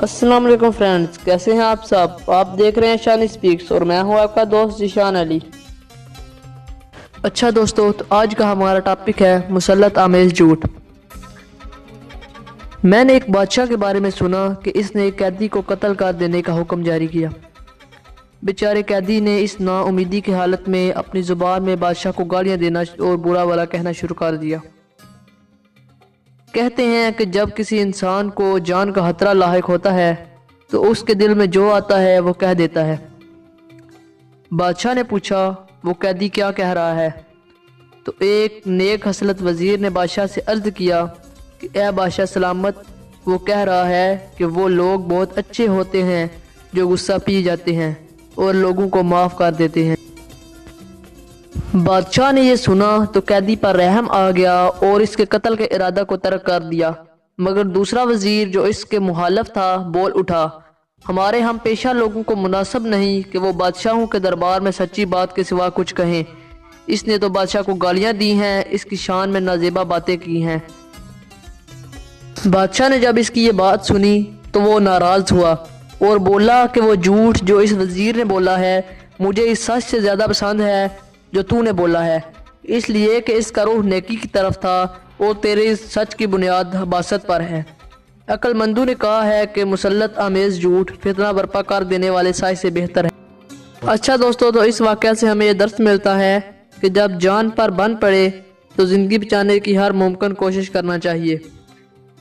अस्सलाम वालेकुम फ्रेंड्स, कैसे हैं आप सब। आप देख रहे हैं शानी स्पीक्स और मैं हूं आपका दोस्त जिशान अली। अच्छा दोस्तों, तो आज का हमारा टॉपिक है मुसल्लत आमेज झूठ। मैंने एक बादशाह के बारे में सुना कि इसने एक कैदी को कत्ल कर देने का हुक्म जारी किया। बेचारे कैदी ने इस नाउमीदी की हालत में अपनी ज़ुबान में बादशाह को गालियां देना और बुरा भला कहना शुरू कर दिया। कहते हैं कि जब किसी इंसान को जान का खतरा लाहिक होता है तो उसके दिल में जो आता है वो कह देता है। बादशाह ने पूछा, वो कैदी क्या कह रहा है? तो एक नेक हसलत वजीर ने बादशाह से अर्ज किया कि ए बादशाह सलामत, वो कह रहा है कि वो लोग बहुत अच्छे होते हैं जो गुस्सा पी जाते हैं और लोगों को माफ़ कर देते हैं। बादशाह ने यह सुना तो कैदी पर रहम आ गया और इसके कत्ल के इरादा को तर्क कर दिया। मगर दूसरा वजीर जो इसके मुखालिफ था बोल उठा, हमारे हम पेशा लोगों को मुनासिब नहीं कि वो बादशाहों के दरबार में सच्ची बात के सिवा कुछ कहें। इसने तो बादशाह को गालियां दी हैं, इसकी शान में नाजेबा बातें की हैं। बादशाह ने जब इसकी ये बात सुनी तो वो नाराज हुआ और बोला कि वो झूठ जो इस वजीर ने बोला है मुझे इस सच से ज़्यादा पसंद है जो तूने बोला है, इसलिए कि इसका रूह नेकी की तरफ था और तेरे इस सच की बुनियाद बासत पर है। अक्लमंदों ने कहा है कि मुसल्लत आमेज झूठ फितना बर्पा कर देने वाले साय से बेहतर है। अच्छा दोस्तों, तो इस वाक़या से हमें यह दर्स मिलता है कि जब जान पर बन पड़े तो ज़िंदगी बचाने की हर मुमकिन कोशिश करना चाहिए।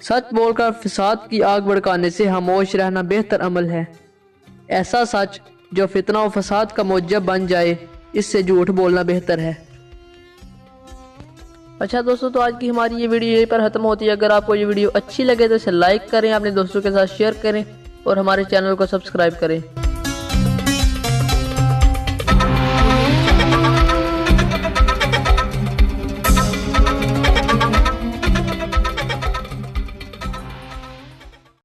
सच बोलकर फसाद की आग भड़काने से खामोश रहना बेहतर अमल है। ऐसा सच जो फितना और फसाद का मूजब बन जाए, इससे झूठ बोलना बेहतर है। अच्छा दोस्तों, तो आज की हमारी ये वीडियो यहीं पर ख़त्म होती है। अगर आपको ये वीडियो अच्छी लगे तो इसे लाइक करें, अपने दोस्तों के साथ शेयर करें और हमारे चैनल को सब्सक्राइब करें।